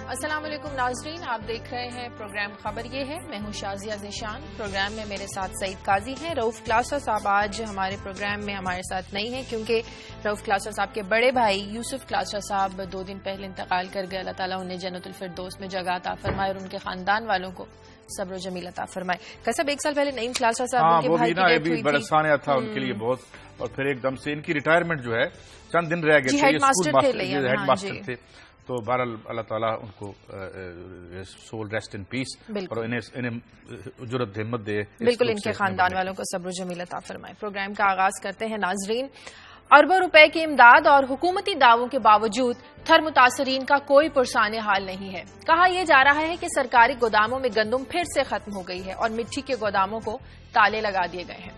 السلام علیکم ناظرین، آپ دیکھ رہے ہیں پروگرام خبر یہ ہے۔ میں ہوں شازیہ ذیشان۔ پروگرام میں میرے ساتھ سعید قاضی ہیں۔ رؤف کلاسا صاحب آج ہمارے پروگرام میں ہمارے ساتھ نہیں ہیں کیونکہ رؤف کلاسا صاحب کے بڑے بھائی یوسف کلاسا صاحب 2 دن پہلے انتقال کر گئے۔ اللہ تعالیٰ انہیں جنت الفردوس میں جگہ عطا فرمائے اور ان کے خاندان والوں کو صبر و جمیل عطا فرمائے۔ صاحب 1 سال پہلے نعیم کلاسا صاحب کے بھائی کی ڈیتھ ہوئی تھی، برسانیہ تھا ان کے لیے بہت، اور پھر ایک دم سے ان کی ریٹائرمنٹ جو ہے چند دن رہ گئے تھے، ہیڈ ماسٹر تھے، تو بہرحال اللہ تعالیٰ ان کو سول ریسٹ ان پیس اور انہیں جرت ہمت دے، بالکل ان کے خاندان والوں کو صبر و جمیل عطا فرمائے۔ پروگرام کا آغاز کرتے ہیں ناظرین۔ اربوں روپے کی امداد اور حکومتی دعووں کے باوجود تھر متاثرین کا کوئی پرسان حال نہیں ہے۔ کہا یہ جا رہا ہے کہ سرکاری گوداموں میں گندم پھر سے ختم ہو گئی ہے اور مٹی کے گوداموں کو تالے لگا دیے گئے ہیں۔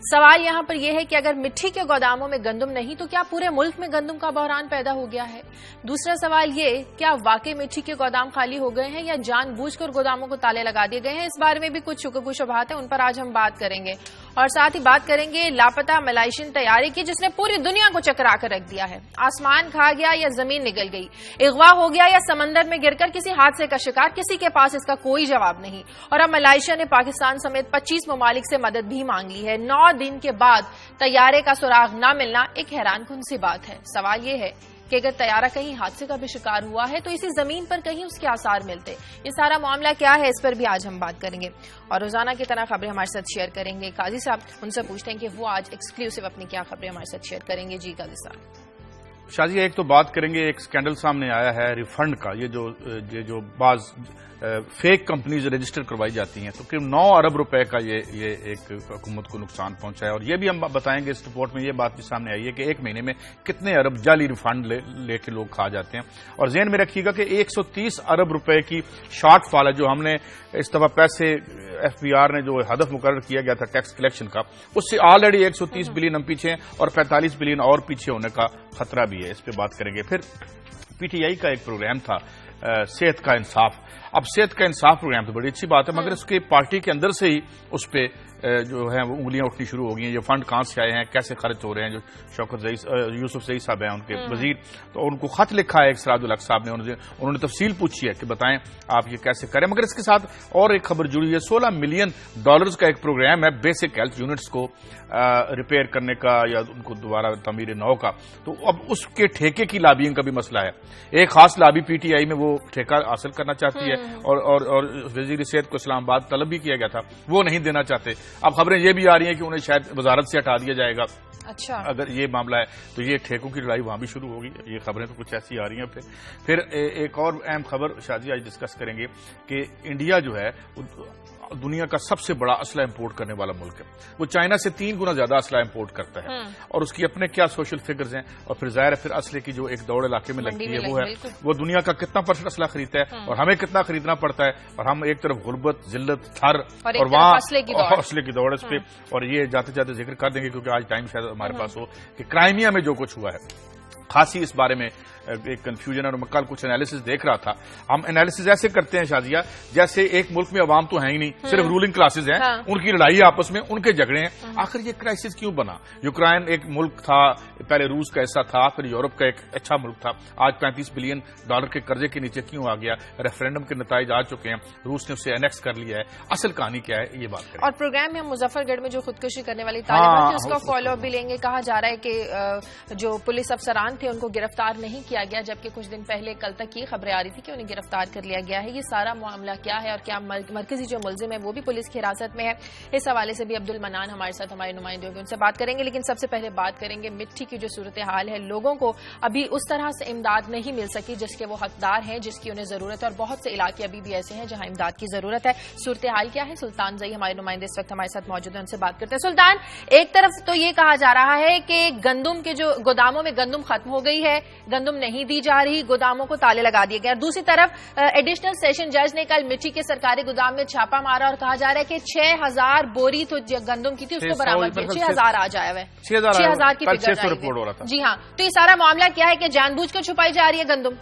سوال یہاں پر یہ ہے کہ اگر مٹی کے گوداموں میں گندم نہیں تو کیا پورے ملک میں گندم کا بحران پیدا ہو گیا ہے؟ دوسرا سوال یہ، کیا واقعی مٹی کے گودام خالی ہو گئے ہیں یا جان بوجھ کر گوداموں کو تالے لگا دیے گئے ہیں؟ اس بارے میں بھی کچھ شکوک و شبہات ہیں، ان پر آج ہم بات کریں گے، اور ساتھ ہی بات کریں گے لاپتہ ملائیشین طیارے کی جس نے پوری دنیا کو چکرا کر رکھ دیا ہے۔ آسمان کھا گیا یا زمین نگل گئی، اغوا ہو گیا یا سمندر میں گر کر کسی حادثے کا شکار، کسی کے پاس اس کا کوئی جواب نہیں۔ اور اب ملائیشیا نے پاکستان سمیت 25 ممالک سے مدد بھی مانگ لی ہے۔ 9 دن کے بعد طیارے کا سراغ نہ ملنا ایک حیران کن سی بات ہے۔ سوال یہ ہے کہ اگر طیارہ کہیں حادثے کا بھی شکار ہوا ہے تو اسی زمین پر کہیں اس کے آثار ملتے۔ یہ سارا معاملہ کیا ہے، اس پر بھی آج ہم بات کریں گے، اور روزانہ کی طرح خبریں ہمارے ساتھ شیئر کریں گے قاضی صاحب۔ ان سے پوچھتے ہیں کہ وہ آج ایکسکلوسیو اپنی کیا خبریں ہمارے ساتھ شیئر کریں گے۔ جی قاضی صاحب۔ شازیہ، ایک تو بات کریں گے، ایک سکینڈل سامنے آیا ہے ریفنڈ کا، یہ جو بعض فیک کمپنیز رجسٹر کروائی جاتی ہیں، تو قریب 9 ارب روپے کا یہ ایک حکومت کو نقصان پہنچا ہے، اور یہ بھی ہم بتائیں گے اس رپورٹ میں، یہ بات بھی سامنے آئی ہے کہ 1 مہینے میں کتنے ارب جعلی ریفنڈ لے کے لوگ کھا جاتے ہیں۔ اور ذہن میں رکھیے گا کہ 130 ارب روپے کی شارٹ فال ہے جو ہم نے اس دفعہ پیسے FBR نے جو ہدف مقرر کیا گیا تھا ٹیکس کلیکشن کا، اس سے آلریڈی 130 بلین ہم پیچھے ہیں اور 45 بلین اور پیچھے ہونے کا خطرہ بھی ہے، اس پہ بات کریں گے۔ پھر PTI کا ایک پروگرام تھا صحت کا انصاف۔ اب صحت کا انصاف پروگرام تو بڑی اچھی بات ہے، مگر اس کے پارٹی کے اندر سے ہی اس پہ جو ہے وہ انگلیاں اٹھنی شروع ہو گئی ہیں۔ یہ فنڈ کہاں سے آئے ہیں، کیسے خرچ ہو رہے ہیں؟ جو یوسف زئی صاحب ہیں ان کے وزیر، تو ان کو خط لکھا ہے ایک سراج الحق صاحب نے، انہوں نے تفصیل پوچھی ہے کہ بتائیں آپ یہ کیسے کریں۔ مگر اس کے ساتھ اور ایک خبر جڑی ہے، $16 ملین کا ایک پروگرام ہے بیسک ہیلتھ یونٹس کو ریپیئر کرنے کا یا ان کو دوبارہ تعمیر نو کا، تو اب اس کے ٹھیکے کی لابینگ کا بھی مسئلہ ہے۔ ایک خاص لابی PTI میں وہ ٹھیکہ حاصل کرنا چاہتی ہے اور وزیر صحت کو اسلام آباد طلب بھی کیا گیا تھا، وہ نہیں دینا چاہتے۔ اب خبریں یہ بھی آ رہی ہیں کہ انہیں شاید وزارت سے ہٹا دیا جائے گا۔ اچھا، اگر یہ معاملہ ہے تو یہ ٹھیکوں کی لڑائی وہاں بھی شروع ہوگی۔ یہ خبریں تو کچھ ایسی آ رہی ہیں۔ پھر ایک اور اہم خبر شازیہ آج ڈسکس کریں گے کہ انڈیا جو ہے دنیا کا سب سے بڑا اسلحہ امپورٹ کرنے والا ملک ہے۔ وہ چائنا سے 3 گنا زیادہ اسلحہ امپورٹ کرتا ہے، اور اس کی اپنے کیا سوشل فگرز ہیں، اور پھر ظاہر ہے پھر اسلحے کی جو ایک دوڑ علاقے میں لگتی ہے وہ ہے وہ دنیا کا کتنا % اسلحہ خریدتا ہے اور ہمیں کتنا خریدنا پڑتا ہے، اور ہم ایک طرف غربت، ذلت، تھر اور وہاں اسلحے کی دوڑ اس پہ، اور یہ جاتے جاتے ذکر کر دیں گے کیونکہ آج ٹائم شاید ہمارے پاس ہو کہ کرائمیا میں جو کچھ ہوا ہے، خاصی اس بارے میں ایک کنفیوژن، اور میں کل کچھ انالیسز دیکھ رہا تھا۔ ہم انالیسز ایسے کرتے ہیں شازیہ جیسے ایک ملک میں عوام تو ہیں ہی نہیں، صرف رولنگ کلاسز ہیں، ان کی لڑائی آپس میں، ان کے جھگڑے ہیں۔ آخر یہ کرائسس کیوں بنا؟ یوکرائن ایک ملک تھا، پہلے روس کا حصہ تھا، پھر یورپ کا ایک اچھا ملک تھا، آج $35 بلین کے قرضے کے نیچے کیوں آ گیا؟ ریفرینڈم کے نتائج آ چکے ہیں، روس نے اسے انیکس کر لیا ہے۔ اصل کہانی کیا ہے یہ بات کریں۔ اور پروگرام میں ہم مظفر گڑھ میں جو خودکشی کرنے والی طالبان تھی اس کا فالو اپ بھی لیں گے۔ کہا جا رہا ہے کہ جو پولیس افسران تھے ان کو گرفتار نہیں کیا گیا، جبکہ کچھ دن پہلے کل تک یہ خبریں آ رہی تھی کہ انہیں گرفتار کر لیا گیا ہے۔ یہ سارا معاملہ کیا ہے اور کیا مرکزی جو ملزم ہے وہ بھی پولیس کی حراست میں ہے؟ اس حوالے سے بھی عبد المنان ہمارے ساتھ ہمارے نمائندے ہوگے، ان سے بات کریں گے۔ لیکن سب سے پہلے بات کریں گے مٹی کی جو صورتحال ہے، لوگوں کو ابھی اس طرح سے امداد نہیں مل سکی جس کے وہ حقدار ہیں، جس کی انہیں ضرورت ہے، اور بہت سے علاقے ابھی بھی ایسے ہیں جہاں امداد کی ضرورت ہے۔ صورتحال کیا ہے؟ سلطان زئی ہمارے نمائندے اس وقت ہمارے ساتھ موجود ہیں، ان سے بات کرتے ہیں۔ سلطان، ایک طرف تو یہ کہا جا رہا ہے کہ گندم کے جو گوداموں میں گندم ختم ہو گئی ہے، گندم نہیں دی جا رہی، گوداموں کو تالے لگا دیے گئے، اور دوسری طرف ایڈیشنل سیشن جج نے کل مٹی کے سرکاری گودام میں چھاپا مارا اور کہا جا رہا ہے کہ 6000 بوری تو گندم کی تھی اس کو برآمد کیا، 6000 آ جایا ہے، 6000 کی فگر۔ جی ہاں، تو یہ سارا معاملہ کیا ہے کہ جان بوجھ کر چھپائی جا رہی ہے گندم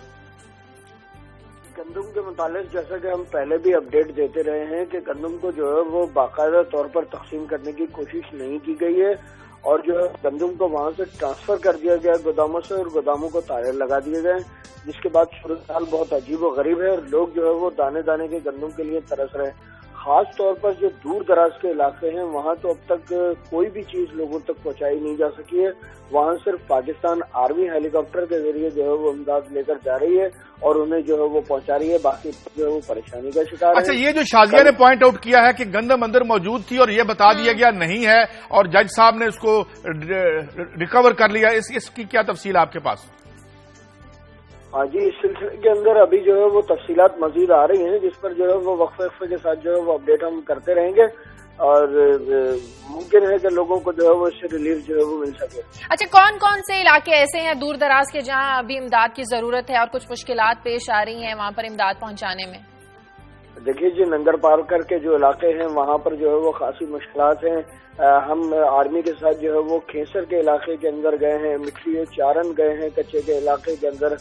کے متعلق؟ جیسا کہ ہم پہلے بھی اپڈیٹ دیتے رہے ہیں کہ گندم کو جو ہے وہ باقاعدہ طور پر تقسیم کرنے کی کوشش نہیں کی گئی ہے، اور جو ہے گندم کو وہاں سے ٹرانسفر کر دیا گیا گوداموں سے، اور گوداموں کو تالے لگا دیے گئے، جس کے بعد صورتحال بہت عجیب و غریب ہے، اور لوگ جو ہے وہ دانے دانے کے گندم کے لیے ترس رہے ہیں۔ خاص طور پر جو دور دراز کے علاقے ہیں وہاں تو اب تک کوئی بھی چیز لوگوں تک پہنچائی نہیں جا سکی ہے، وہاں صرف پاکستان آرمی ہیلی کاپٹر کے ذریعے جو ہے وہ امداد لے کر جا رہی ہے اور انہیں جو ہے وہ پہنچا رہی ہے، باقی جو ہے وہ پریشانی کا شکار ہے۔ اچھا، یہ جو شازیہ نے پوائنٹ آؤٹ کیا ہے کہ گندم اندر موجود تھی اور یہ بتا دیا گیا نہیں ہے اور جج صاحب نے اس کو ریکور کر لیا، اس کی کیا تفصیل آپ کے پاس؟ ہاں جی، اس سلسلے کے اندر ابھی جو ہے وہ تفصیلات مزید آ رہی ہیں، جس پر جو ہے وہ وقفے کے ساتھ جو ہے وہ اپڈیٹ ہم کرتے رہیں گے، اور ممکن ہے کہ لوگوں کو جو ہے وہ اس سے ریلیف جو ہے وہ مل سکے۔ اچھا، کون کون سے علاقے ایسے ہیں دور دراز کے جہاں ابھی امداد کی ضرورت ہے اور کچھ مشکلات پیش آ رہی ہیں وہاں پر امداد پہنچانے میں؟ دیکھیے جی، ننگر پارکر کے جو علاقے ہیں وہاں پر جو ہے وہ خاصی مشکلات ہیں۔ ہم آرمی کے ساتھ جو ہے وہ کھیسر کے علاقے کے اندر گئے ہیں، مٹھی چارن گئے ہیں کچے کے علاقے کے اندر،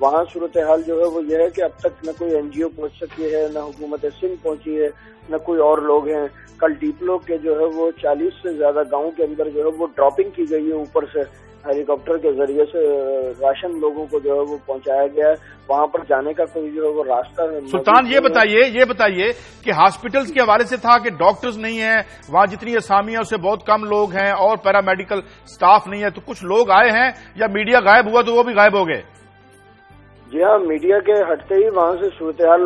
وہاں صورتحال جو ہے وہ یہ ہے کہ اب تک نہ کوئی این جی او پہنچ سکی ہے، نہ حکومت سندھ پہنچی ہے، نہ کوئی اور لوگ ہیں۔ کل ڈیپلو کے جو ہے وہ 40 سے زیادہ گاؤں کے اندر جو ہے وہ ڈراپنگ کی گئی ہے، اوپر سے ہیلی کاپٹر کے ذریعے سے راشن لوگوں کو جو ہے وہ پہنچایا گیا ہے، وہاں پر جانے کا کوئی جو ہے وہ راستہ ہے۔ سلطان، یہ بتائیے کہ ہاسپٹلز کے حوالے سے تھا کہ ڈاکٹرز نہیں ہیں وہاں، جتنی اسامیاں اس سے بہت کم لوگ ہیں اور پیرامیڈیکل سٹاف نہیں ہے، تو کچھ لوگ آئے ہیں یا میڈیا غائب ہوا تو وہ بھی غائب ہو گئے؟ جی ہاں، میڈیا کے ہٹتے ہی وہاں سے صورتحال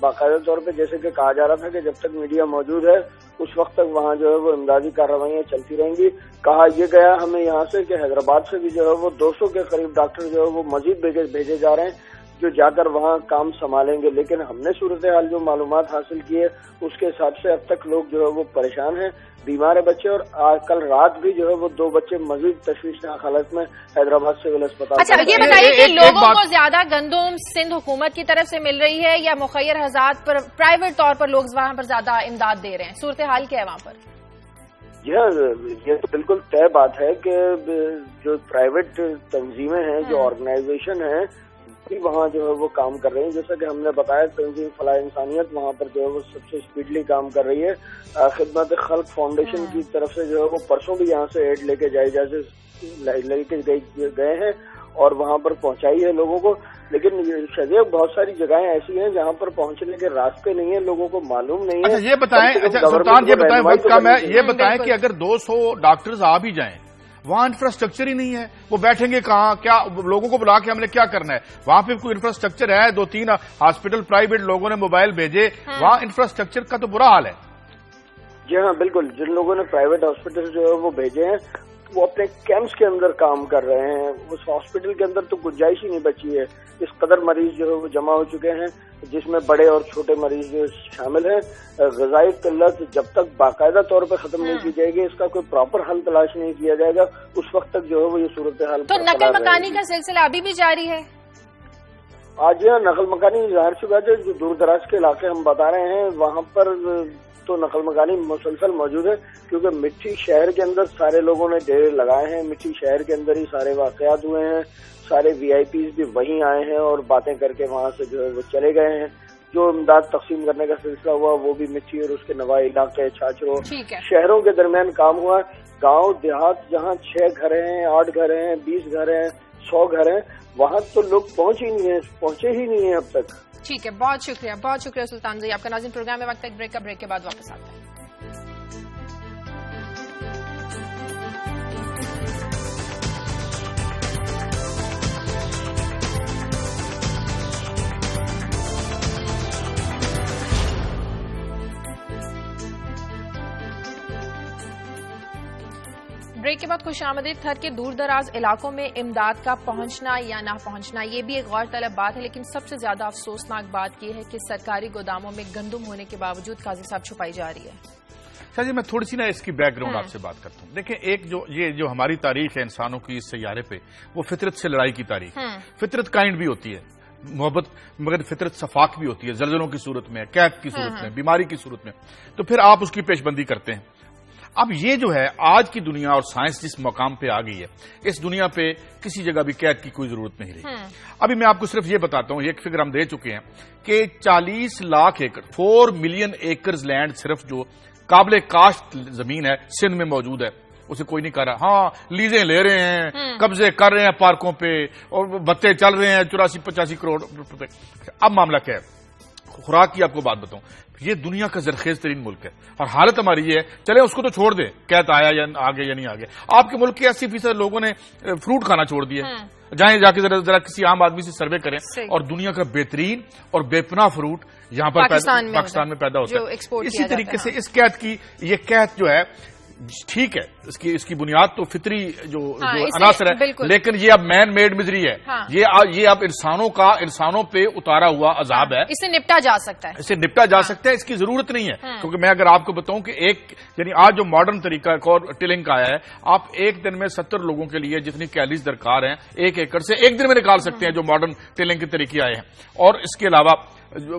باقاعدہ طور پہ جیسے کہ کہا جا رہا تھا کہ جب تک میڈیا موجود ہے اس وقت تک وہاں جو ہے وہ امدادی کارروائیاں چلتی رہیں گی۔ کہا یہ گیا ہمیں یہاں سے کہ حیدرآباد سے بھی جو ہے وہ 200 کے قریب ڈاکٹر جو ہے وہ مزید بھیجے جا رہے ہیں جو جا کر وہاں کام سنبھالیں گے، لیکن ہم نے صورتحال جو معلومات حاصل کی ہے اس کے حساب سے اب تک لوگ جو ہے وہ پریشان ہیں، بیمار ہے بچے، اور کل رات بھی جو ہے وہ 2 بچے مزید تشویشناک حالت میں حیدرآباد سول اسپتال۔ اچھا، یہ بتائیے کہ لوگوں کو زیادہ گندم سندھ حکومت کی طرف سے مل رہی ہے یا مخیر حضرات پر پرائیویٹ طور پر لوگ وہاں پر زیادہ امداد دے رہے ہیں؟ صورتحال کیا ہے وہاں پر؟ یہ تو بالکل طے بات ہے کہ جو پرائیویٹ تنظیمیں ہیں، جو آرگنائزیشن ہیں، وہاں جو ہے وہ کام کر رہے ہیں۔ جیسا کہ ہم نے بتایا، تنظیم فلاح انسانیت وہاں پر جو ہے وہ سب سے اسپیڈلی کام کر رہی ہے۔ خدمت خلق فاؤنڈیشن کی طرف سے جو ہے وہ پرسوں بھی یہاں سے ایڈ لے کے گئے ہیں اور وہاں پر پہنچائی ہے لوگوں کو، لیکن شاید بہت ساری جگہیں ایسی ہیں جہاں پر پہنچنے کے راستے نہیں ہیں، لوگوں کو معلوم نہیں ہے۔ اچھا یہ بتائیں، سلطان یہ بتائیں، وقت کم ہے، یہ بتائیں کہ اگر 200 ڈاکٹرز آ بھی جائیں وہاں انفراسٹرکچر ہی نہیں ہے، وہ بیٹھیں گے کہاں؟ کیا لوگوں کو بلا کے ہم نے کیا کرنا ہے؟ وہاں پہ کوئی انفراسٹرکچر ہے؟ 2-3 ہاسپٹل پرائیویٹ لوگوں نے موبائل بھیجے، وہاں انفراسٹرکچر کا تو برا حال ہے۔ جی ہاں بالکل، جن لوگوں نے پرائیویٹ ہاسپٹل جو ہے وہ بھیجے ہیں وہ اپنے کیمپس کے اندر کام کر رہے ہیں، اس ہاسپٹل کے اندر تو گنجائش ہی نہیں بچی ہے، اس قدر مریض جو ہے وہ جمع ہو چکے ہیں جس میں بڑے اور چھوٹے مریض جو شامل ہیں۔ غذائی قلت جب تک باقاعدہ طور پہ ختم نہیں کی جائے گی، اس کا کوئی پراپر حل تلاش نہیں کیا جائے گا، اس وقت تک جو ہے وہ یہ صورتحال تو نقل مکانی کا سلسلہ ابھی بھی جاری ہے؟ آج یہاں نقل مکانی ظاہر سی بات ہے، جو دور دراز کے علاقے ہم بتا رہے ہیں وہاں پر تو نقل مکانی مسلسل موجود ہے، کیونکہ مٹھی شہر کے اندر سارے لوگوں نے ڈیرے لگائے ہیں، مٹھی شہر کے اندر ہی سارے واقعات ہوئے ہیں، سارے وی آئی پیز بھی وہیں آئے ہیں اور باتیں کر کے وہاں سے جو ہے وہ چلے گئے ہیں۔ جو امداد تقسیم کرنے کا سلسلہ ہوا وہ بھی مٹھی اور اس کے نواح علاقے چھاچرو شہروں کے درمیان کام ہوا۔ گاؤں دیہات جہاں 6 گھر ہیں، 8 گھر ہیں، 20 گھر ہیں، 100 گھر ہیں، وہاں تو لوگ پہنچے ہی نہیں ہیں اب تک۔ ٹھیک ہے، بہت شکریہ سلطان جی آپ کا۔ ناظرین، پروگرام میں وقت ایک بریک کے بعد واپس آتے ہیں۔ بریک کے بعد خوش آمدید۔ تھر کے دور دراز علاقوں میں امداد کا پہنچنا یا نہ پہنچنا یہ بھی ایک غور طلب بات ہے، لیکن سب سے زیادہ افسوسناک بات یہ ہے کہ سرکاری گوداموں میں گندم ہونے کے باوجود قاضی صاحب چھپائی جا رہی ہے۔ شاہ جی، میں تھوڑی سی اس کی بیک گراؤنڈ آپ سے بات کرتا ہوں۔ دیکھیں، ایک جو ہماری تاریخ ہے انسانوں کی اس سیارے پہ، وہ فطرت سے لڑائی کی تاریخ ہے۔ فطرت کائنڈ بھی ہوتی ہے محبت، مگر فطرت صفاق بھی ہوتی ہے، زلزلوں کی صورت میں، قحط کی صورت میں، بیماری کی صورت میں، تو پھر آپ اس کی پیش بندی کرتے ہیں۔ اب یہ جو ہے آج کی دنیا اور سائنس جس مقام پہ آ گئی ہے، اس دنیا پہ کسی جگہ بھی قید کی کوئی ضرورت نہیں رہی۔ ابھی میں آپ کو صرف یہ بتاتا ہوں، ایک فگر ہم دے چکے ہیں کہ 40 لاکھ ایکڑ 4 ملین ایکرز لینڈ صرف جو قابل کاشت زمین ہے سندھ میں موجود ہے، اسے کوئی نہیں کر رہا. ہاں لیزیں لے رہے ہیں, قبضے کر رہے ہیں پارکوں پہ, اور بتے چل رہے ہیں 84-85 کروڑ روپے. اب معاملہ کیا ہے؟ خوراک کی آپ کو بات بتاؤں, یہ دنیا کا زرخیز ترین ملک ہے, اور حالت ہماری یہ ہے, چلے اس کو تو چھوڑ دیں قحط آیا یا آگے یا نہیں آگے. آپ کے ملک کے 80% لوگوں نے فروٹ کھانا چھوڑ دیا. جائیں جا کے ذرا کسی عام آدمی سے سروے کریں, اور دنیا کا بہترین اور بے پناہ فروٹ یہاں پر پاکستان میں پیدا ہوتا ہے. اسی طریقے سے اس قحط کی, یہ قحط جو ہے ٹھیک ہے, اس کی بنیاد تو فطری جو عناصر ہے, لیکن یہ اب مین میڈ مزری ہے. یہ اب انسانوں پہ اتارا ہوا عذاب ہے. اس سے نپٹا جا سکتا ہے, اس کی ضرورت نہیں ہے. کیونکہ میں اگر آپ کو بتاؤں کہ یعنی آج جو ماڈرن طریقہ ٹلنگ کا آیا ہے, آپ ایک دن میں 70 لوگوں کے لیے جتنی کیلریز درکار ہیں 1 ایکڑ سے ایک دن میں نکال سکتے ہیں, جو ماڈرن ٹلنگ کے طریقے آئے ہیں. اور اس کے علاوہ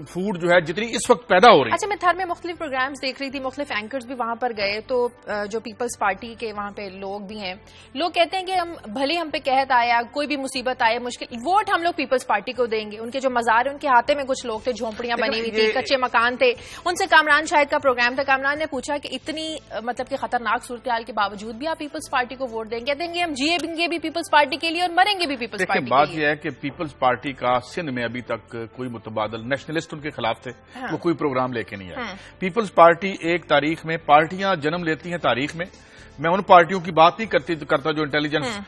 فوڈ جو ہے جتنی اس وقت پیدا ہو رہی ہے. اچھا, میں تھر میں مختلف پروگرامز دیکھ رہی تھی, مختلف اینکرز بھی وہاں پر گئے, تو جو پیپلز پارٹی کے وہاں پہ لوگ بھی ہیں, لوگ کہتے ہیں کہ ہم بھلے ہم پہ قحط آیا, کوئی بھی مصیبت آئے, مشکل, ووٹ ہم لوگ پیپلز پارٹی کو دیں گے. ان کے جو مزار ہیں ان کے ہاتھے میں کچھ لوگ تھے, جھونپڑیاں بنی ہوئی تھی, کچے مکان تھے, ان سے کامران شاہد کا پروگرام تھا. کامران نے پوچھا کہ اتنی مطلب کہ خطرناک صورتحال کے باوجود بھی آپ پیپلز پارٹی کو ووٹ دیں گے؟ کہتے ہیں کہ ہم جیئیں گے بھی پیپلز پارٹی کے لیے اور مریں گے بھی پیپلز پارٹی کے لیے. بات یہ ہے کہ پیپلز پارٹی کا سندھ میں ابھی تک کوئی متبادل نیشنلسٹ ان کے خلاف تھے, وہ کوئی پروگرام لے کے نہیں آئے. پیپلز پارٹی ایک تاریخ میں, پارٹیاں جنم لیتی ہیں تاریخ میں. میں ان پارٹیوں کی بات نہیں کرتا جو انٹیلیجنس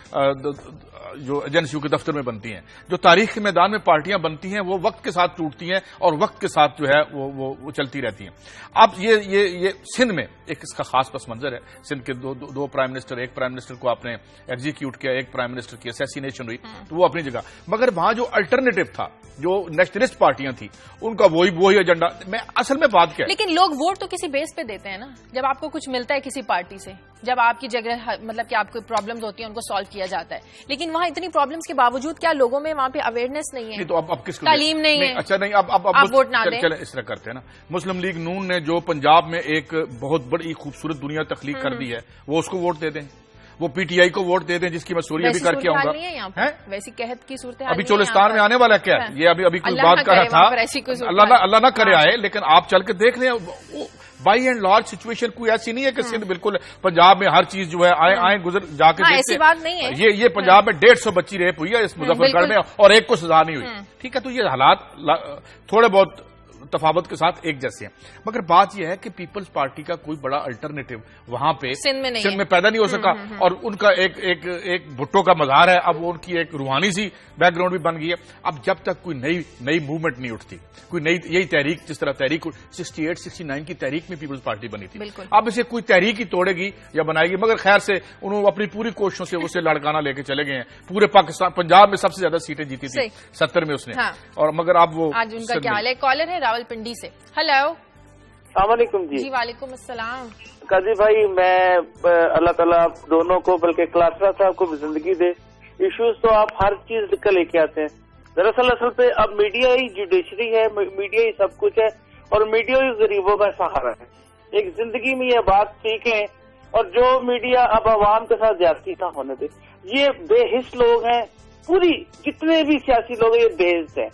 جو ایجنسیوں کے دفتر میں بنتی ہیں. جو تاریخ کے میدان میں پارٹیاں بنتی ہیں وہ وقت کے ساتھ ٹوٹتی ہیں اور وقت کے ساتھ جو ہے وہ چلتی رہتی ہیں. اب یہ سندھ میں ایک اس کا خاص پس منظر ہے. سندھ کے دو پرائم منسٹر, ایک پرائم منسٹر کو آپ نے ایگزیکیوٹ کیا, ایک پرائم منسٹر کی اسیسینیشن ہوئی, تو وہ اپنی جگہ. مگر وہاں جو الٹرنیٹو تھا, جو نیشنلسٹ پارٹیاں تھیں, ان کا وہی ایجنڈا. میں اصل میں بات کیا, لیکن لوگ ووٹ تو کسی بیس پہ دیتے ہیں نا. جب آپ کو کچھ ملتا ہے کسی پارٹی سے, جب آپ کی جگہ مطلب کہ آپ کو پرابلمز ہوتی ہیں ان کو سالو کیا جاتا ہے, لیکن وہاں اتنی پرابلمز کے باوجود کیا لوگوں میں وہاں پہ اویئرنیس نہیں ہے؟ تو اب کس کو تعلیم نہیں ہے. اچھا نہیں, اب ووٹ نہ دیں. چلیں اس طرح کرتے ہیں نا. مسلم لیگ نون نے جو پنجاب میں ایک بہت بڑی خوبصورت دنیا تخلیق کر دی ہے, وہ اس کو ووٹ دے دیں. وہ پی ٹی آئی کو ووٹ دے دیں, جس کی میں سوری بھی کر کے آؤں گا. ویسی قحط کی صورت ابھی چولستان میں آنے والا کیا ہے, یہ ابھی کوئی بات کر رہا تھا, اللہ نہ کرے آئے, لیکن آپ چل کے دیکھ لیں. بائی اینڈ لارج سچویشن کوئی ایسی نہیں ہے کہ سندھ بالکل پنجاب میں ہر چیز جو ہے آئیں گزر جا کے ایسی بات نہیں ہے. یہ پنجاب میں 150 بچی ریپ ہوئی ہے اس مظفر گڑھ میں, اور ایک کو سزا نہیں ہوئی. ٹھیک ہے, تو یہ حالات تھوڑے بہت تفاوت کے ساتھ ایک جیسے ہیں. مگر بات یہ ہے کہ پیپلز پارٹی کا کوئی بڑا الٹرنیٹو وہاں پہ سندھ میں پیدا نہیں ہو سکا, اور ان کا ایک بھٹو کا مزار ہے. اب ان کی ایک روحانی سی بیک گراؤنڈ بھی بن گئی ہے. اب جب تک کوئی نئی موومنٹ نہیں اٹھتی, کوئی نئی یہی تحریک, جس طرح تحریک 68-69 کی تحریک میں پیپلز پارٹی بنی تھی, اب اسے کوئی تحریک ہی توڑے گی یا بنائے گی. مگر خیر سے انہوں اپنی پوری کوششوں سے اسے لڑکانا لے کے چلے گئے ہیں. پورے پاکستان, پنجاب میں سب سے زیادہ سیٹیں جیتی تھی 70 میں اس نے, اور مگر اب وہ آج ان کا کیا حال ہے. کالر ہے راول پنڈی سے. ہیلو, السلام علیکم. جی وعلیکم السلام. قاضی بھائی, میں اللہ تعالیٰ آپ دونوں کو, بلکہ کلاسرا صاحب کو بھی زندگی دے. ایشوز تو آپ ہر چیز لکھ کر لے کے آتے ہیں. دراصل اصل پہ اب میڈیا ہی جوڈیشری ہے, میڈیا ہی سب کچھ ہے, اور میڈیا ہی غریبوں کا سہارا ہے. ایک زندگی میں یہ بات سیکھیں, اور جو میڈیا اب عوام کے ساتھ زیادتی نہ ہونے دے. یہ بے حس لوگ ہیں, پوری جتنے بھی سیاسی لوگ ہیں یہ بے حس ہیں.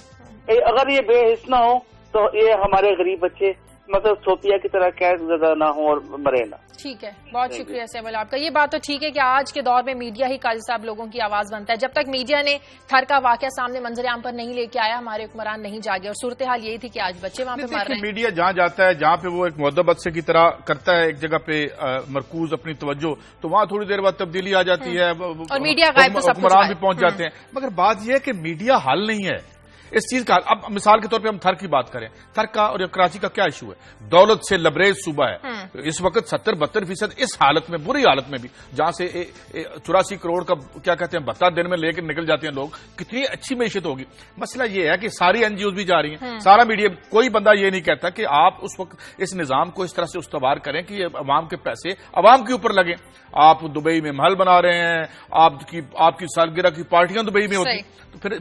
اگر یہ بے حس نہ ہو تو یہ ہمارے غریب بچے مطلب صوفیہ کی طرح قید زدہ نہ ہوں اور مرے نہ. ٹھیک ہے, بہت شکریہ سیمل آپ کا. یہ بات تو ٹھیک ہے کہ آج کے دور میں میڈیا ہی قاضی صاحب لوگوں کی آواز بنتا ہے. جب تک میڈیا نے تھر کا واقعہ سامنے منظر عام پر نہیں لے کے آیا, ہمارے حکمران نہیں جاگے. اور صورتحال یہی تھی کہ آج بچے وہاں پہ مر رہے ہیں. میڈیا جہاں جاتا ہے, جہاں پہ وہ ایک مؤدب عدسے کی طرح کرتا ہے ایک جگہ پہ مرکوز اپنی توجہ, تو وہاں تھوڑی دیر بعد تبدیلی آ جاتی ہے, اور میڈیا غائب تو سب حکمران بھی پہنچ جاتے ہیں. مگر بات یہ ہے کہ میڈیا حل نہیں ہے اس چیز کا. اب مثال کے طور پہ ہم تھر کی بات کریں, تھر کا اور کراچی کا کیا ایشو ہے؟ دولت سے لبریز صوبہ ہے اس وقت. 70-72% اس حالت میں, بری حالت میں بھی, جہاں سے 84 کروڑ کا کیا کہتے ہیں بھتہ دن میں لے کے نکل جاتے ہیں لوگ, کتنی اچھی معیشت ہوگی. مسئلہ یہ ہے کہ ساری این جی اوز بھی جا رہی ہیں, سارا میڈیا, کوئی بندہ یہ نہیں کہتا کہ آپ اس وقت اس نظام کو اس طرح سے استوار کریں کہ یہ عوام کے پیسے عوام کے اوپر لگیں. آپ دبئی میں محل بنا رہے ہیں, آپ کی سالگرہ کی پارٹیاں دبئی میں ہوتی, تو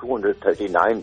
239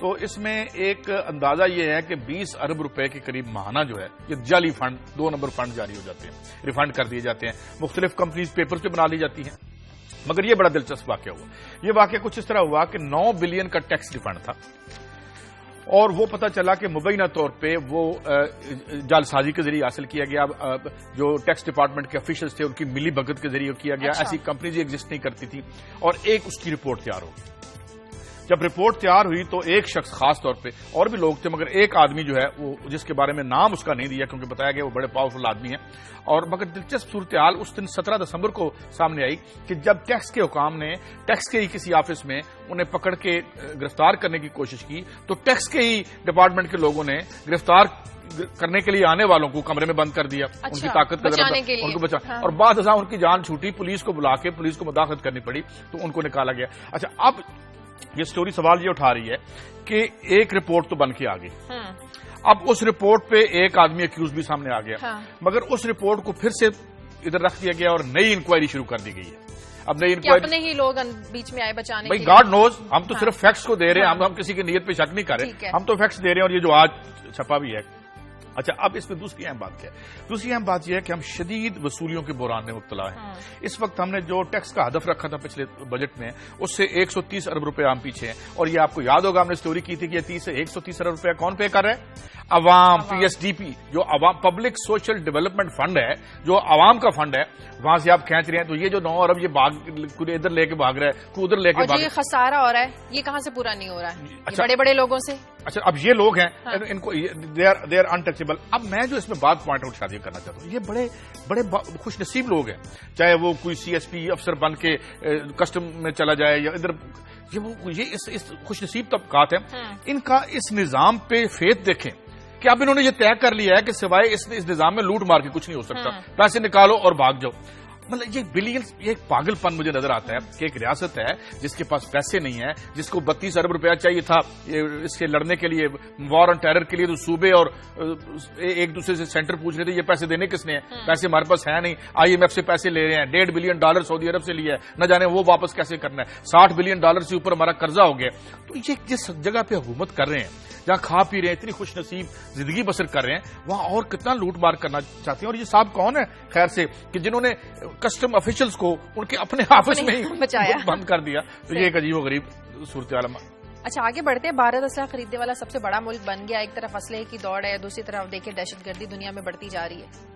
تو اس میں ایک اندازہ یہ ہے کہ 20 ارب روپے کے قریب ماہانہ جو ہے یہ جعلی فنڈ 2 نمبر فنڈ جاری ہو جاتے ہیں، ریفنڈ کر دیے جاتے ہیں، مختلف کمپنیز پیپر پہ بنا لی جاتی ہیں۔ مگر یہ بڑا دلچسپ واقعہ ہوا، یہ واقعہ کچھ اس طرح ہوا کہ 9 بلین کا ٹیکس ریفنڈ تھا، اور وہ پتہ چلا کہ مبینہ طور پہ وہ جعل سازی کے ذریعے حاصل کیا گیا، جو ٹیکس ڈپارٹمنٹ کے افیشلز تھے ان کی ملی بھگت کے ذریعے کیا گیا۔ ایسی کمپنیز ایگزسٹ نہیں کرتی تھی، اور ایک اس کی رپورٹ تیار ہو گئی۔ جب رپورٹ تیار ہوئی تو ایک شخص خاص طور پہ، اور بھی لوگ تھے مگر ایک آدمی جو ہے وہ جس کے بارے میں نام اس کا نہیں دیا کیونکہ بتایا گیا وہ بڑے پاورفل آدمی ہیں، اور مگر دلچسپ صورتحال اس دن 17 دسمبر کو سامنے آئی کہ جب ٹیکس کے حکام نے ٹیکس کے ہی کسی آفس میں انہیں پکڑ کے گرفتار کرنے کی کوشش کی، تو ٹیکس کے ہی ڈپارٹمنٹ کے لوگوں نے گرفتار کرنے کے لیے آنے والوں کو کمرے میں بند کر دیا، ان کی طاقت کا ان کو بچا، اور بعد ازاں ان کی جان چھوٹی، پولیس کو بلا کے پولیس کو مداخلت کرنی پڑی تو ان کو نکالا گیا۔ اچھا، اب یہ سٹوری سوال یہ اٹھا رہی ہے کہ ایک رپورٹ تو بن کے آ گئی، اب اس رپورٹ پہ ایک آدمی ایکیوز بھی سامنے آ گیا، مگر اس رپورٹ کو پھر سے ادھر رکھ دیا گیا اور نئی انکوائری شروع کر دی گئی ہے۔ اب نئی انکوائری اپنے ہی لوگ بیچ میں آئے بچانے، بھائی گاڈ نوز، ہم تو صرف فیکٹس کو دے رہے ہیں، ہم کسی کی نیت پہ شک نہیں کر رہے، ہم تو فیکٹس دے رہے ہیں، اور یہ جو آج چھپا بھی ہے۔ اچھا، اب اس میں دوسری اہم بات کیا ہے؟ دوسری اہم بات یہ ہے کہ ہم شدید وصولیوں کے بحران میں مبتلا ہیں۔ اس وقت ہم نے جو ٹیکس کا ہدف رکھا تھا پچھلے بجٹ میں، اس سے 130 ارب روپے ہم پیچھے ہیں، اور یہ آپ کو یاد ہوگا ہم نے سٹوری کی تھی کہ 130 ارب روپے کون پے کر رہے ہیں؟ عوام، پی ایس ڈی پی، جو عوام پبلک سوشل ڈیولپمنٹ فنڈ ہے، جو عوام کا فنڈ ہے، وہاں سے آپ کھینچ رہے ہیں۔ تو یہ جو 9 ارب یہ کوئی ادھر لے کے بھاگ رہا ہے، کوئی ادھر لے کے بھاگ، یہ خسارہ ہو رہا ہے، یہ کہاں سے پورا نہیں ہو رہا ہے؟ بڑے بڑے لوگوں سے۔ اچھا، اب یہ لوگ ہیں ان کو دے آر انٹچیبل۔ اب میں جو اس میں بات پوائنٹ آؤٹ شادی کرنا چاہتا ہوں، یہ بڑے خوش نصیب لوگ ہیں، چاہے وہ کوئی سی ایس پی افسر بن کے کسٹم میں چلا جائے یا ادھر، یہ اس خوش نصیب طبقات ہیں، ان کا اس نظام پہ فیتھ دیکھیں کہ اب انہوں نے یہ طے کر لیا ہے کہ سوائے اس نظام میں لوٹ مار کے کچھ نہیں ہو سکتا، پیسے نکالو اور بھاگ جاؤ۔ مطلب یہ بلینز، یہ ایک پاگل پن مجھے نظر آتا ہے کہ ایک ریاست ہے جس کے پاس پیسے نہیں ہے، جس کو 32 ارب روپیہ چاہیے تھا اس سے لڑنے کے لیے، وار آن ٹیرر کے لیے، تو صوبے اور ایک دوسرے سے سینٹر پوچھ رہے تھے یہ پیسے دینے کس نے ہیں، پیسے ہمارے پاس ہے نہیں، آئی ایم ایف سے پیسے لے رہے ہیں، $1.5 بلین سعودی عرب سے لیا ہے، نہ جانے وہ واپس کیسے کرنا ہے، $60 بلین سے اوپر ہمارا قرضہ ہو گیا۔ تو یہ جس جگہ پہ حکومت کر رہے ہیں، جہاں کھا پی رہے ہیں، اتنی خوش نصیب زندگی بسر کر رہے ہیں، وہاں اور کتنا لوٹ مار کرنا چاہتے ہیں۔ اور یہ صاحب کون ہے خیر سے کہ جنہوں نے کسٹم افیشلز کو ان کے اپنے آفس میں ہی بند کر دیا؟ تو یہ ایک عجیب و غریب صورتحال۔ اچھا، آگے بڑھتے ہیں۔ بھارت اسلحہ خریدنے والا سب سے بڑا ملک بن گیا، ایک طرف اسلحے کی دوڑ ہے، دوسری طرف دیکھیں دہشت گردی دنیا میں بڑھتی جا رہی ہے۔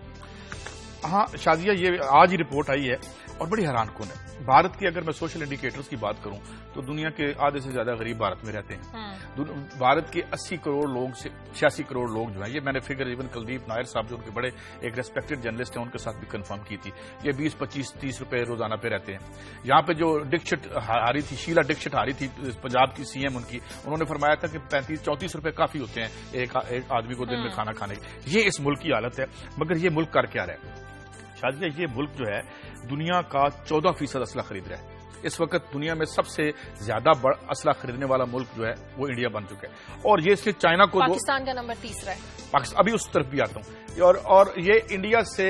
ہاں شادیہ، یہ آج ہی رپورٹ آئی ہے اور بڑی حیران کن ہے۔ بھارت کی اگر میں سوشل انڈیکیٹرز کی بات کروں تو دنیا کے آدھے سے زیادہ غریب بھارت میں رہتے ہیں۔ بھارت کے 80 کروڑ لوگ سے 86 کروڑ لوگ جو ہیں، یہ میں نے فگر ایون کلدیپ نائر صاحب جو ان کے بڑے ایک ریسپیکٹڈ جرنلسٹ ہیں ان کے ساتھ بھی کنفرم کی تھی، یہ 20 25 30 روپے روزانہ پہ رہتے ہیں۔ یہاں پہ جو ڈکشٹ ہاری تھی، شیلا ڈکشٹ ہاری تھی پنجاب کی سی ایم، ان کی انہوں نے فرمایا تھا کہ 35-34 روپے کافی ہوتے ہیں ایک آدمی کو دن میں کھانا کھانے کی۔ یہ اس ملک کی حالت ہے۔ مگر یہ ملک کر کیا رہا ہے شادیہ؟ یہ ملک جو ہے دنیا کا 14% اسلحہ خرید رہا ہے۔ اس وقت دنیا میں سب سے زیادہ بڑا اسلحہ خریدنے والا ملک جو ہے وہ انڈیا بن چکا ہے، اور یہ صرف چائنا کو، پاکستان کا نمبر 3 ہے۔ پاکستان ابھی اس طرف بھی آتا ہوں، اور یہ انڈیا سے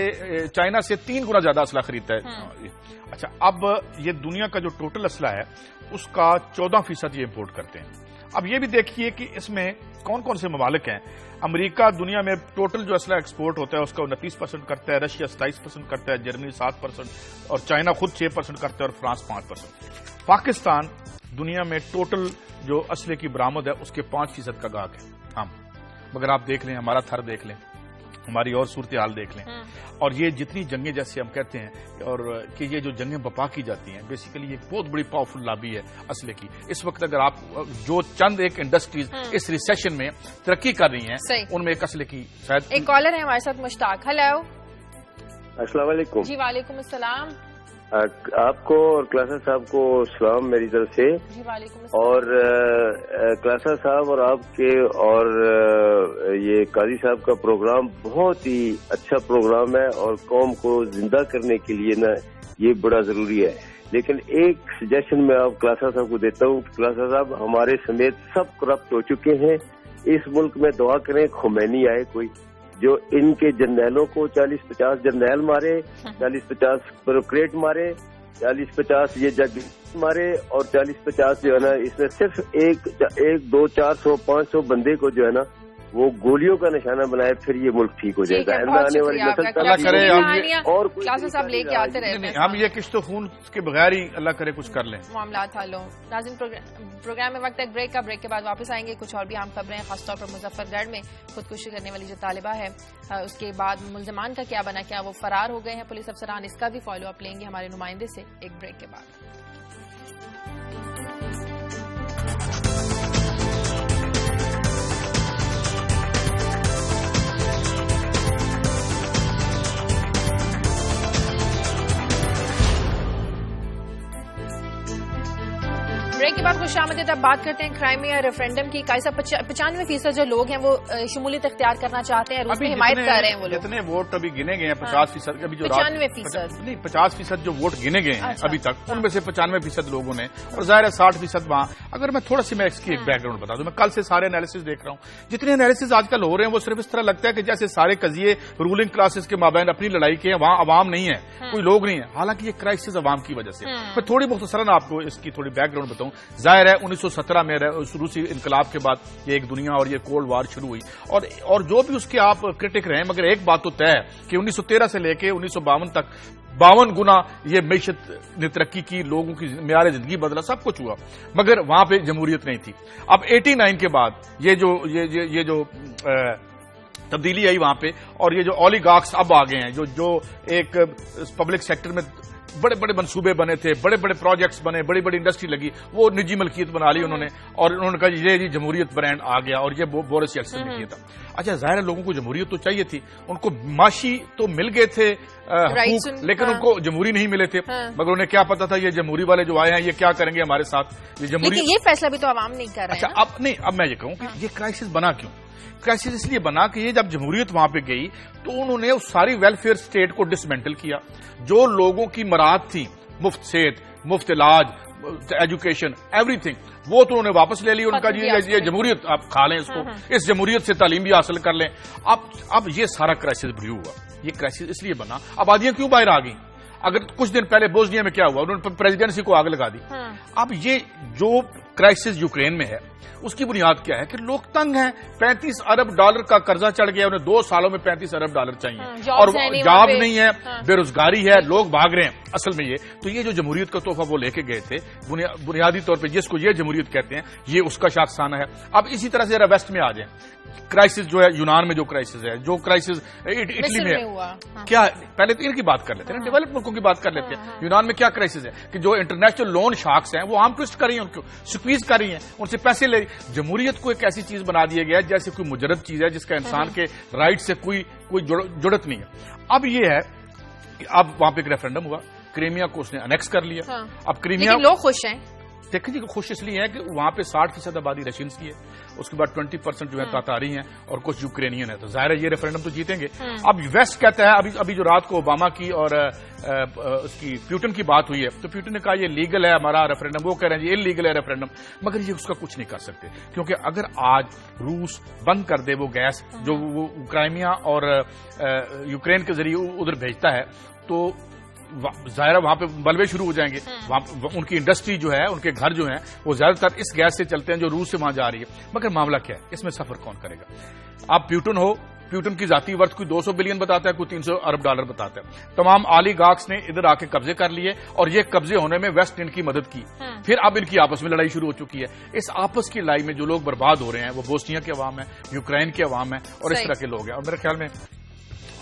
چائنا سے 3 گنا زیادہ اسلحہ خریدتا ہے۔ اچھا، اب یہ دنیا کا جو ٹوٹل اسلحہ ہے اس کا 14% یہ امپورٹ کرتے ہیں۔ اب یہ بھی دیکھیے کہ اس میں کون کون سے ممالک ہیں۔ امریکہ دنیا میں ٹوٹل جو اسلحہ ایکسپورٹ ہوتا ہے اس کا 29% کرتا ہے، رشیا 27% کرتا ہے، جرمنی 7%، اور چائنا خود 6% کرتا ہے، اور فرانس 5%۔ پاکستان دنیا میں ٹوٹل جو اسلحے کی برآمد ہے اس کے 5% کا گاہک ہے ہم۔ مگر آپ دیکھ لیں، ہمارا تھر دیکھ لیں، ہماری اور صورتحال دیکھ لیں، اور یہ جتنی جنگیں جیسے ہم کہتے ہیں اور کہ یہ جو جنگیں بپا کی جاتی ہیں، بیسیکلی یہ بہت بڑی پاورفل لابی ہے اسلحے کی۔ اس وقت اگر آپ جو چند ایک انڈسٹریز اس ریسیشن میں ترقی کر رہی ہیں ان میں ایک اسلحے کی شاید۔ ایک کالر ہے ہمارے ساتھ، مشتاق۔ ہیلو، السلام علیکم۔ جی وعلیکم السلام۔ آپ کو اور کلاسر صاحب کو سلام میری طرف سے۔ جی وعلیکم السلام۔ اور کلاسر صاحب اور آپ کے اور یہ قاضی صاحب کا پروگرام بہت ہی اچھا پروگرام ہے، اور قوم کو زندہ کرنے کے لیے نا یہ بڑا ضروری ہے۔ لیکن ایک سجیشن میں آپ کلاسر صاحب کو دیتا ہوں، کلاسر صاحب ہمارے سمیت سب کرپٹ ہو چکے ہیں اس ملک میں، دعا کریں خمینی آئے کوئی جو ان کے جرنیلوں کو 40-50 جرنیل مارے، 40-50 بیوروکریٹ مارے، 40-50 یہ جج مارے اور 40-50 جو ہے نا اس میں صرف ایک 200 400 500 بندے کو جو ہے نا وہ گولیوں کا نشانہ بنائے، پھر یہ ملک ٹھیک ہو جائے گا. آنے والی نسل اور صاحب لے کے آتے رہے ہم یہ کشت و خون کے بغیر ہی اللہ کرے کچھ کر لیں معاملات حل ہوں. ناظرین پروگرام میں وقت ایک بریک کا، بریک کے بعد واپس آئیں گے. کچھ اور بھی اہم خبریں، خاص طور پر مظفر گڑھ میں خودکشی کرنے والی جو طالبہ ہے اس کے بعد ملزمان کا کیا بنا، کیا وہ فرار ہو گئے ہیں پولیس افسران، اس کا بھی فالو اپ لیں گے ہمارے نمائندے سے ایک بریک کے بعد. بریک کے بعد خوش آمدید. اب بات کرتے ہیں کرائمیا ریفرینڈم کی. 95% جو لوگ ہیں وہ شمولیت اختیار کرنا چاہتے ہیں، روس میں حمایت کر رہے ہیں. وہ لوگ جتنے ووٹ ابھی گنے گئے ہیں 50%، ابھی جو 95% نہیں 50% جو ووٹ گنے گئے ہیں ابھی تک، ان میں سے 95% لوگوں نے، اور ظاہر ہے 60% وہاں. اگر میں تھوڑا سی میں اس کی ایک بیک گراؤنڈ بتا دوں، میں کل سے سارے انالیسز دیکھ رہا ہوں. جتنے انالیسز آج کل ہو رہے ہیں وہ صرف اس طرح لگتا ہے کہ جیسے سارے قضیے رولنگ کلاسز کے مابین اپنی لڑائی کے ہیں، وہاں عوام نہیں ہے، کوئی لوگ نہیں ہے. حالانکہ یہ کرائسس عوام کی وجہ سے. میں تھوڑی مختصراً آپ کو اس کی تھوڑی بیک گراؤنڈ بتاؤں. ظاہر ہے 1917 میں روسی انقلاب کے بعد یہ ایک دنیا اور یہ کولڈ وار شروع ہوئی، اور جو بھی اس کے آپ کرٹک رہے ہیں، مگر ایک بات تو طے ہے کہ 1913 سے لے کے 1952 تک 52 گنا یہ معیشت نے ترقی کی، لوگوں کی معیار زندگی بدلا، سب کچھ ہوا، مگر وہاں پہ جمہوریت نہیں تھی. اب 89 کے بعد یہ جو تبدیلی آئی وہاں پہ، اور یہ جو اولیگارکس اب آ گئے ہیں، جو ایک پبلک سیکٹر میں بڑے بڑے منصوبے بنے تھے، بڑے بڑے پروجیکٹس بنے، بڑی بڑی انڈسٹری لگی، وہ نجی ملکیت بنا لی انہوں نے، اور انہوں نے کہا یہ جمہوریت برانڈ آ گیا، اور یہ بورس یلسن نے کیا تھا. اچھا ظاہر ہے لوگوں کو جمہوریت تو چاہیے تھی، ان کو معاشی تو مل گئے تھے حقوق، لیکن ان کو جمہوری نہیں ملے تھے. مگر انہیں کیا پتا تھا یہ جمہوری والے جو آئے ہیں یہ کیا کریں گے ہمارے ساتھ، یہ جمہوری. یہ فیصلہ بھی تو عوام نہیں کر رہے. اچھا اب میں یہ کہوں کہ یہ کرائسس بنا کیوں؟ کرائسس اس لیے بنا کہ یہ جب جمہوریت وہاں پہ گئی تو انہوں نے اس ساری ویلفیئر اسٹیٹ کو ڈسمینٹل کیا. جو لوگوں کی مراد تھی، مفت صحت، مفت علاج، ایجوکیشن، ایوری تھنگ، وہ تو انہوں نے واپس لے لی. ان کا یہ جمہوریت آپ کھا لیں اس کو، اس جمہوریت سے تعلیم بھی حاصل کر لیں. اب یہ سارا کرائسس بریو ہوا. یہ کرائسس اس لیے بنا. آبادیاں کیوں باہر آ گئیں؟ اگر کچھ دن پہلے بوسنیا میں کیا ہوا، انہوں نے پریزیڈنسی کو آگ لگا دی. اب یہ جو کرائسس یوکرین میں ہے اس کی بنیاد کیا ہے کہ لوگ تنگ ہیں. $35 ارب کا قرضہ چڑھ گیا، انہیں 2 سالوں میں $35 ارب چاہیے، اور جاب نہیں ہے، بے روزگاری ہے، لوگ بھاگ رہے ہیں. اصل میں یہ تو یہ جو جمہوریت کا تحفہ وہ لے کے گئے تھے بنیادی طور پہ جس کو یہ جمہوریت کہتے ہیں، یہ اس کا شاخسانہ ہے. اب اسی طرح سے ویسٹ میں آ جائیں. کرائسس جو ہے یونان میں، جو کرائسس ہے، جو کرائسس اٹلی میں کیا، پہلے تو ان کی بات کر لیتے ہیں، ڈیولپ ملکوں کی بات کر لیتے ہیں. یونان میں کیا کرائسس ہے کہ جو انٹرنیشنل لون شارکس ہیں وہ آرم ٹوسٹ کر رہی ہیں، ان کو سکویز کر رہی ہیں، ان سے پیسے لے رہی. جمہوریت کو ایک ایسی چیز بنا دیا گیا جیسے کوئی مجرد چیز ہے جس کا انسان کے رائٹ سے کوئی جڑت نہیں ہے. اب یہ ہے کہ اب وہاں پہ ایک ریفرنڈم ہوا، کرائمیا کو اس نے انیکس کر لیا. اب کرائمیا لوگ خوش ہیں. دیکھیں جی خوش اس لیے ہے کہ وہاں پہ 60% آبادی رشینس کی ہے، اس کے بعد 20% جو ہے تاتاری ہیں اور کچھ یوکرینین ہیں. تو ظاہر ہے یہ ریفرنڈم تو جیتیں گے. اب ویسٹ کہتا ہے، ابھی جو رات کو اوباما کی اور اس کی پیوٹن کی بات ہوئی ہے تو پیوٹن نے کہا یہ لیگل ہے ہمارا ریفرنڈم، وہ کہہ رہے ہیں یہ انلیگل ہے ریفرنڈم. مگر یہ اس کا کچھ نہیں کر سکتے، کیونکہ اگر آج روس بند کر دے وہ گیس جو وہ کرائمیا اور یوکرین کے ذریعے ادھر بھیجتا ہے تو ظاہر وہاں پہ بلوے شروع ہو جائیں گے. ان کی انڈسٹری جو ہے، ان کے گھر جو ہیں وہ زیادہ تر اس گیس سے چلتے ہیں جو روس سے وہاں جا رہی ہے. مگر معاملہ کیا ہے، اس میں سفر کون کرے گا؟ آپ پیوٹن کی ذاتی ورتھ کوئی 200 بلین بتاتا ہے، کوئی $300 ارب بتاتا ہے. تمام آلیگارکس نے ادھر آ کے قبضے کر لیے، اور یہ قبضے ہونے میں ویسٹ ان کی مدد کی. پھر اب ان کی آپس میں لڑائی شروع ہو چکی ہے. اس آپس کی لڑائی میں جو لوگ برباد ہو رہے ہیں وہ بوسنیا کے عوام ہیں، یوکرین کے عوام ہیں، اور اس طرح کے لوگ ہیں. اور میرے خیال میں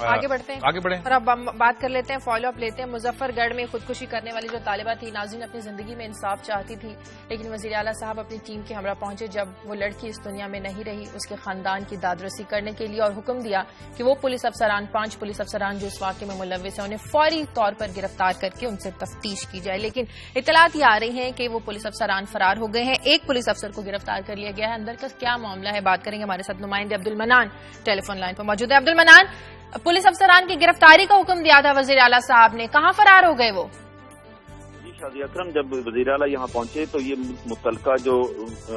آگے بڑھتے ہیں، آگے بڑھیں اور اب ہم بات کر لیتے ہیں، فالو اپ لیتے ہیں. مظفر گڑھ میں خودکشی کرنے والی جو طالبہ تھی، ناظرین اپنی زندگی میں انصاف چاہتی تھی، لیکن وزیر اعلیٰ صاحب اپنی ٹیم کے ہمراہ پہنچے جب وہ لڑکی اس دنیا میں نہیں رہی، اس کے خاندان کی دادرسی کرنے کے لیے، اور حکم دیا کہ وہ پولیس افسران 5 پولیس افسران جو اس واقعے میں ملوث ہیں انہیں فوری طور پر گرفتار کر کے ان سے تفتیش کی جائے. لیکن اطلاعات یہ آ رہی ہیں کہ وہ پولیس افسران فرار ہو گئے ہیں. ایک پولیس افسر کو گرفتار کر لیا گیا ہے. اندر کا کیا معاملہ ہے بات کریں گے، ہمارے ساتھ نمائندے عبد المنان ٹیلی فون لائن پر موجود ہے. عبد المنان، پولیس افسران کی گرفتاری کا حکم دیا تھا وزیر اعلیٰ صاحب نے، کہاں فرار ہو گئے وہ؟ جی شادی اکرم جب وزیر اعلیٰ یہاں پہنچے تو یہ متعلقہ جو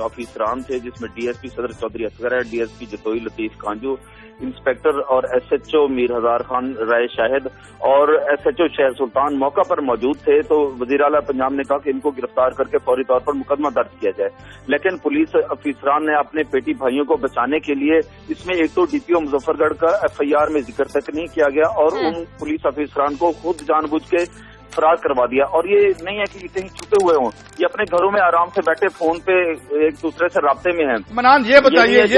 افیسران تھے جس میں ڈی ایس پی صدر چودھری اصغر ہے, ڈی ایس پی جتوئی لطیف کانجو, انسپیکٹر اور ایس ایچ او میر ہزار خان رائے شاہد اور ایس ایچ او شہر سلطان موقع پر موجود تھے, تو وزیر اعلیٰ پنجاب نے کہا کہ ان کو گرفتار کر کے فوری طور پر مقدمہ درج کیا جائے. لیکن پولیس افیسران نے اپنے بیٹی بھائیوں کو بچانے کے لیے اس میں ایک تو ڈی پی او مظفر گڑھ کا ایف آئی آر میں ذکر تک نہیں کیا گیا اور ان پولیس افیسران کو خود جان بوجھ کے فرار کروا دیا. اور یہ نہیں ہے کہ یہ کہیں چھپے ہوئے ہوں, یہ اپنے گھروں میں آرام سے بیٹھے فون پہ ایک دوسرے سے رابطے میں ہیں. منان یہ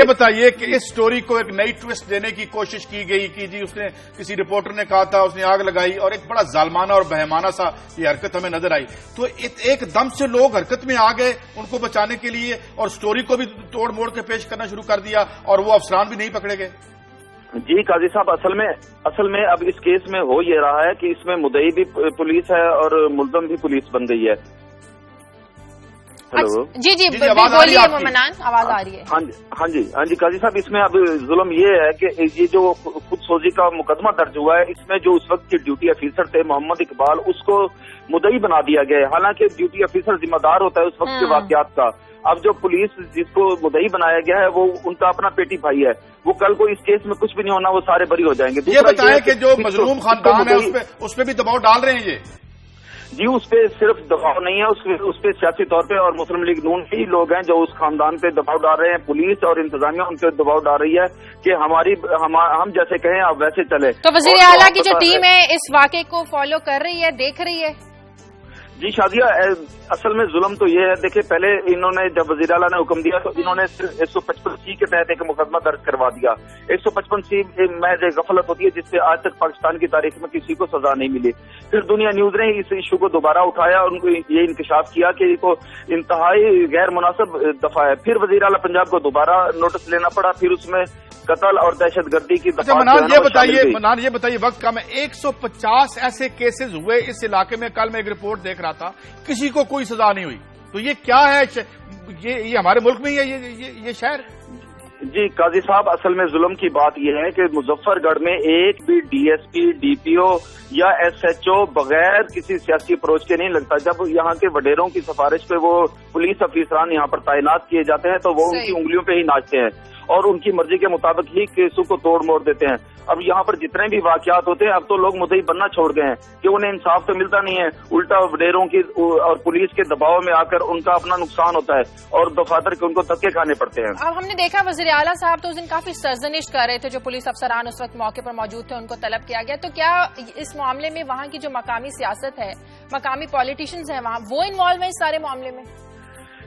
بتائیے کہ اس سٹوری کو ایک نئی ٹویسٹ دینے کی کوشش کی گئی کہ جی اس نے کسی رپورٹر نے کہا تھا, اس نے آگ لگائی اور ایک بڑا ظالمانہ اور بہیمانہ سا یہ حرکت ہمیں نظر آئی, تو ایک دم سے لوگ حرکت میں آ گئے ان کو بچانے کے لیے اور سٹوری کو بھی توڑ موڑ کے پیش کرنا شروع کر دیا اور وہ افسران بھی نہیں پکڑے گئے. جی قاضی صاحب, اصل میں اب اس کیس میں ہو یہ رہا ہے کہ اس میں مدعی بھی پولیس ہے اور ملزم بھی پولیس بن گئی ہے. ہلو جی بولیے منان, آواز آ رہی ہے. ہاں جی قاضی صاحب, اس میں اب ظلم یہ ہے کہ یہ جو خود سوزی کا مقدمہ درج ہوا ہے اس میں جو اس وقت کے ڈیوٹی افیسر تھے محمد اقبال اس کو مدعی بنا دیا گیا ہے, حالانکہ ڈیوٹی افیسر ذمہ دار ہوتا ہے اس وقت کے واقعات کا. اب جو پولیس جس کو مدعی بنایا گیا ہے وہ ان کا اپنا بیٹی بھائی ہے, وہ کل کو اس کیس میں کچھ بھی نہیں ہونا, وہ سارے بری ہو جائیں گے. یہ بتائیں کہ جو مظلوم خاندان ہے اس پہ بھی دباؤ ڈال رہے ہیں یہ؟ جی اس پہ صرف دباؤ نہیں ہے, اس پہ سیاسی طور پہ اور مسلم لیگ نون کے ہی لوگ ہیں جو اس خاندان پہ دباؤ ڈال رہے ہیں. پولیس اور انتظامیہ ان پہ دباؤ ڈال رہی ہے کہ ہم جیسے کہیں آپ ویسے چلے. تو وزیر اعلیٰ کی جو ٹیم ہے اس واقعے کو فالو کر رہی ہے, دیکھ رہی ہے؟ جی شادیہ, اصل میں ظلم تو یہ ہے, دیکھیں پہلے انہوں نے جب وزیر اعلیٰ نے حکم دیا تو انہوں نے صرف 155C کے تحت ایک مقدمہ درج کروا دیا. 155C محض ایک غفلت ہوتی ہے جس سے آج تک پاکستان کی تاریخ میں کسی کو سزا نہیں ملی. پھر دنیا نیوز نے اس ایشو کو دوبارہ اٹھایا اور ان کو یہ انکشاف کیا کہ یہ تو انتہائی غیر مناسب دفعہ ہے. پھر وزیر اعلیٰ پنجاب کو دوبارہ نوٹس لینا پڑا, پھر اس میں قتل اور دہشت گردی کی منان یہ بتائیے وقت کم ہے, 150 ایسے کیسز ہوئے اس علاقے میں. کل میں ایک رپورٹ دیکھ رہا تھا, کسی کو کوئی سزا نہیں ہوئی, تو یہ کیا ہے؟ یہ ہمارے ملک میں ہی ہے یہ شہر؟ جی قاضی صاحب, اصل میں ظلم کی بات یہ ہے کہ مظفر گڑھ میں ایک بھی D S P, D P O یا ایس ایچ او بغیر کسی سیاسی اپروچ کے نہیں لگتا. جب یہاں کے وڈیروں کی سفارش پہ وہ پولیس افیسران یہاں پر تعینات کیے جاتے ہیں تو وہ ان کی انگلیوں پہ ہی ناچتے ہیں اور ان کی مرضی کے مطابق ہی کیسوں کو توڑ موڑ دیتے ہیں. اب یہاں پر جتنے بھی واقعات ہوتے ہیں اب تو لوگ مدعی بننا چھوڑ گئے ہیں کہ انہیں انصاف تو ملتا نہیں ہے, الٹا وڈیروں کی اور پولیس کے دباؤ میں آ کر ان کا اپنا نقصان ہوتا ہے اور دفاتر کے ان کو دھکے کھانے پڑتے ہیں. اب ہم نے دیکھا وزیر اعلیٰ صاحب تو اس دن کافی سرزنش کر رہے تھے, جو پولیس افسران اس وقت موقع پر موجود تھے ان کو طلب کیا گیا, تو کیا اس معاملے میں وہاں کی جو مقامی سیاست ہے, مقامی پالیٹیشینز ہیں وہاں, وہ انوالو ہیں اس سارے معاملے میں؟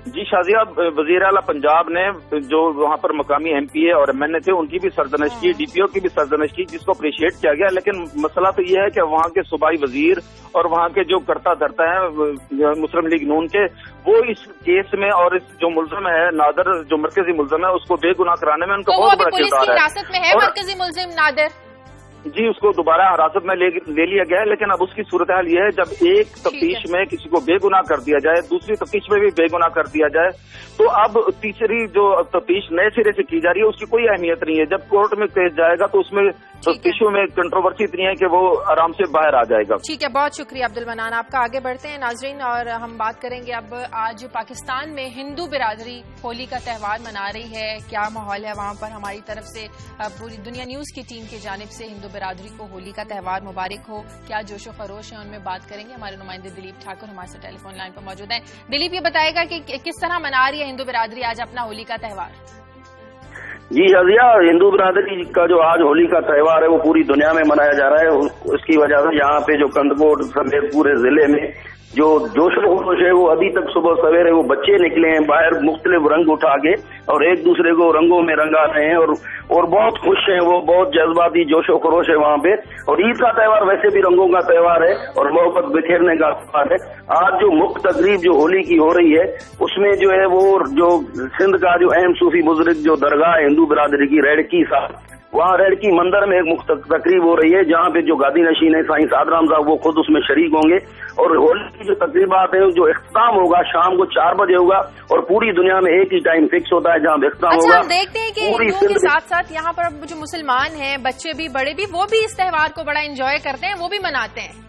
جی شازیہ, وزیر اعلیٰ پنجاب نے جو وہاں پر مقامی ایم پی اے اور ایم این اے تھے ان کی بھی سرزنش کی, ڈی پی او کی بھی سرزنش کی, جس کو اپریشیٹ کیا گیا. لیکن مسئلہ تو یہ ہے کہ وہاں کے صوبائی وزیر اور وہاں کے جو کرتا دھرتا ہے مسلم لیگ نون کے, وہ اس کیس میں اور اس جو ملزم ہے نادر, جو مرکزی ملزم ہے, اس کو بے گناہ کرانے میں ان کا بہت بڑا کردار ہے. حراست میں ہے مرکزی ملزم نادر؟ جی اس کو دوبارہ حراست میں لے لیا گیا ہے, لیکن اب اس کی صورتحال یہ ہے جب ایک تفتیش میں کسی کو بے گناہ کر دیا جائے, دوسری تفتیش میں بھی بے گناہ کر دیا جائے, تو اب تیسری جو تفتیش نئے سرے سے کی جا رہی ہے اس کی کوئی اہمیت نہیں ہے. جب کورٹ میں کیس جائے گا تو اس میں تفتیشوں میں کنٹروورسی اتنی ہے کہ وہ آرام سے باہر آ جائے گا. ٹھیک ہے, بہت شکریہ عبد المنان آپ کا. آگے بڑھتے ہیں ناظرین اور ہم بات کریں گے اب آج پاکستان میں ہندو برادری ہولی کا تہوار منا رہی ہے, کیا ماحول ہے وہاں پر. ہماری طرف سے پوری دنیا نیوز کی ٹیم کی جانب سے ہندو برادری کو ہولی کا تہوار مبارک ہو, کیا جوش و خروش ہے ان میں بات کریں گے. ہمارے نمائندے دلیپ ٹھاکر ہمارے ساتھ ٹیلی فون لائن پر موجود ہیں. دلیپ یہ بتائے گا کہ کس طرح منا رہی ہے ہندو برادری آج اپنا ہولی کا تہوار؟ جی شازیہ, ہندو برادری کا جو آج ہولی کا تہوار ہے وہ پوری دنیا میں منایا جا رہا ہے. اس کی وجہ سے یہاں پہ جو کندکوٹ سمیت پورے ضلع میں جو جوش و خروش ہے وہ ابھی تک صبح سویرے وہ بچے نکلے ہیں باہر مختلف رنگ اٹھا کے اور ایک دوسرے کو رنگوں میں رنگا رہے ہیں اور بہت خوش ہیں, وہ بہت جذباتی جوش و خروش ہے وہاں پہ. اور عید کا تہوار ویسے بھی رنگوں کا تہوار ہے اور محبت بکھیرنے کا تہوار ہے. آج جو مکھ تقریب جو ہولی کی ہو رہی ہے اس میں جو ہے وہ جو سندھ کا جو اہم صوفی بزرگ جو درگاہ ہے ہندو برادری کی ریڑکی صاحب, وہاں ریڑکی مندر میں ایک تقریب ہو رہی ہے جہاں پہ جو گادی نشین ہے سائیں سادرام صاحب وہ خود اس میں شریک ہوں گے. اور ہولی کی جو تقریبات ہیں جو اختتام ہوگا شام کو 4 بجے ہوگا اور پوری دنیا میں ایک ہی ٹائم فکس ہوتا ہے جہاں اختتام ہوگا. ہم دیکھتے ہیں کہ ہندوؤں کے ساتھ ساتھ یہاں پر جو مسلمان ہیں بچے بھی بڑے بھی وہ بھی اس تہوار کو بڑا انجوائے کرتے ہیں, وہ بھی مناتے ہیں.